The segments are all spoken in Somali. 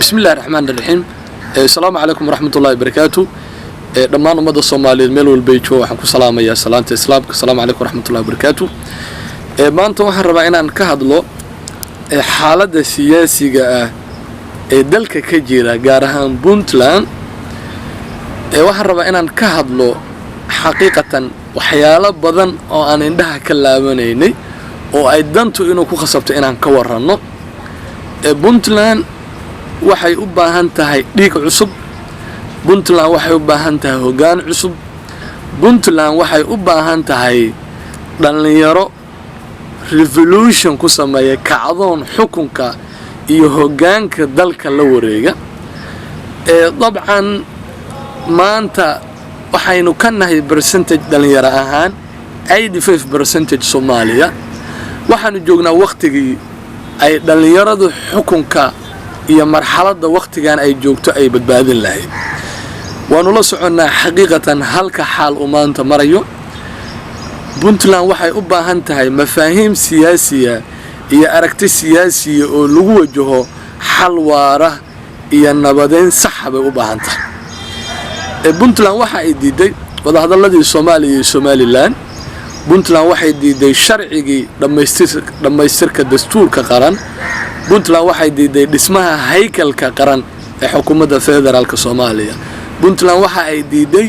بسم الله الرحمن الرحيم. السلام عليكم ورحمة الله وبركاته. دمان أمد الصومالي الميل والبيت وحنكو سلام يا سلامة الإسلام. السلام عليكم ورحمة الله وبركاته. ما أنتم هربائنا عن كهدلو حالة سياسية دلك كجيرة جارهان بونتلان وهربائنا عن كهدلو حقيقة وحيالة بدن أو أن عندها كلامنيني أو أيضاً إنه كخسبت إن عن كورنو بونتلان waxay u baahan tahay dhiig cusub. Puntland waxay u baahan tahay hoggaan cusub. Puntland waxay u baahan tahay dhalinyaro revolution ku sameeya kacdoon xukunka iyo hoggaanka dalka la wareega. dabcan maanta waxaynu ka nahay percentage dhalinyaro ahaan 85% Soomaaliya. waxaanu joognaa waqtigii ay dhalinyaradu xukunka iyo marxaladda waqtigan ay joogto ay badbaadin lahayd. waanu la soconaa xaqiiqatan halka xaal u maanta marayo. Puntland waxay u baahan tahay mafaahiim siyaasiya iyo aragti siyaasiya oo lagu wajaho xal waara iyo nabadeyn sax ah bay u baahan tahay. Puntland waxa ay diiday wadahadaladii Soomaaliya iyo Somaliland. Puntland waxay diiday sharcigii dhamaystirka dastuurka qaran. Puntland waxay diiday dhismaha haykalka qaran ee xukuumadda federaalka Soomaaliya. Puntland waxa ay diiday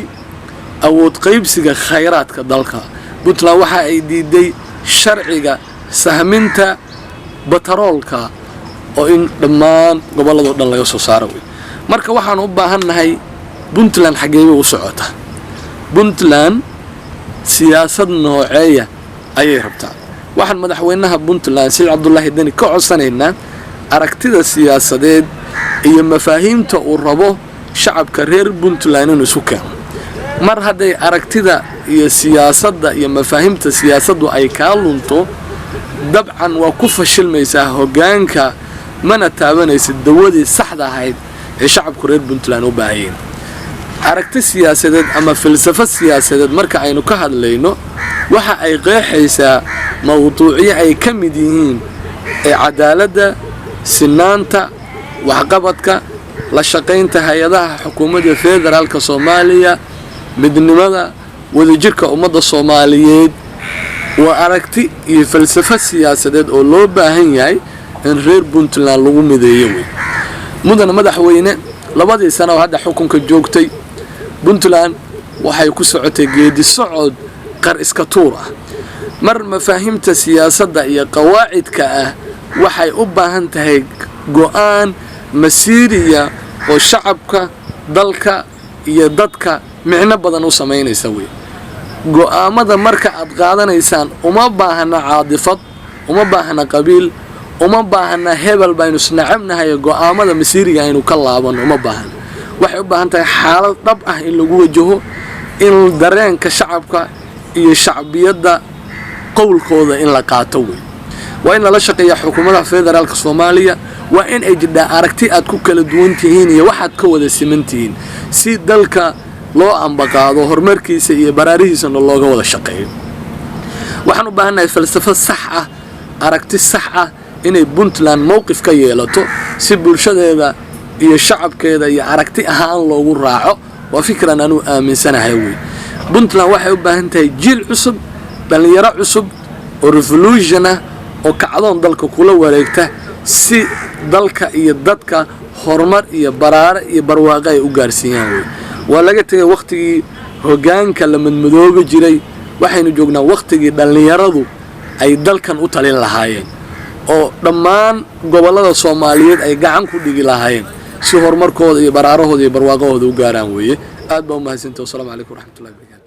awood qaybsiga khayraadka dalka. Puntland waxa ay diiday sharciga sahminta bataroolka oo in dhammaan gobolada dhan laga soo saaro. marka waxaan u baahanahay Puntland xageey u socota. Puntland siyaasad nooceeya ayay rabtaa. waxaan madaxweynaha Puntland Sidi Cabdullaahi Dani ka codsanaynaa aragtida siyaasadeed iyo mafaahiimta uu rabo shacabka reer Puntland inuu isu keeno. mar haday aragtida iyo siyaasadda iyo mafaahiimta siyaasaddu ay ka lunto dabcan waa ku fashilmaysaa hoggaanka mana taabanaysa dawadii saxda ahayd ee shacabka reer Puntland u baahayeen. aragti siyaasadeed ama falsafad siyaasadeed marka aynu ka hadlayno waxa ay qeexaysaa mawduucyo ay ka mid yihiin cadaaladda, sinaanta, waxqabadka, la shaqaynta hay'adaha xukuumadda federaalka Soomaaliya, midnimada, wadajirka ummadda Soomaaliyeed. waa aragti iyo falsafad siyaasadeed oo loo baahan yahay in reer Puntland lagu mideeyo. mudana madaxweyne labadii sano oo hadda xukunka joogtay Puntland waxay ku socotay geedi socod qar iska tuur ah. mar mafaahiimta siyaasadda iyo qawaacidka ah waxay u baahan tahay go'aan masiiriya oo shacabka dalka iyo dadka micno badan u sameynaysa. go'aamada marka aad qaadanaysaan uma baahna caadifad, uma baahna qabiil, uma baahna hebel baynu isnacabnahay. go'aamada masiiriga aynu ka laabano uma baahna. waxay u baahan tahay xaalad dhab ah in lagu wajaho in dareenka shacabka iyo shacbiyadda qowlkooda in la qaato. waa in la shaqeeyaa xukuumadda federaalka Soomaaliya. waa in ay jirtaa aragti aad ku kala duwan tihiin iyo waxaad ka wada simantihiin si dalka loo ambaqaado horumarkiisa iyo baraarihiisa looga wada shaqeeyo. waxaan u baahanahay falsafad sax ah, aragti sax ah inay Puntland mowqif ka yeelato si bulshadeeda iyo shacabkeeda iyo aragti ahaan loogu raaco. waa fikran aanu aaminsanahay. Puntland waxay u baahan tahay jiil cusub, dhalinyaro cusub oo revolution ah oo kacdoon dalka kula wareegta si dalka iyo dadka horumar iyo baraare iyo barwaaqo ay u gaarsiiyaan. waa laga tagay waqtigii hoggaanka la madmadoobi jiray. waxaynu joognaa waqtigii dhalinyaradu ay dalkan u talin lahaayeen oo dhammaan gobolada Soomaaliyeed ay gacan ku dhigi lahaayeen si horumarkooda iyo baraarahooda iyo barwaaqahooda u gaaraan. aad baa u mahadsantahay. Assalaamu calaykum waraxmatullaahi wabarakaatuh.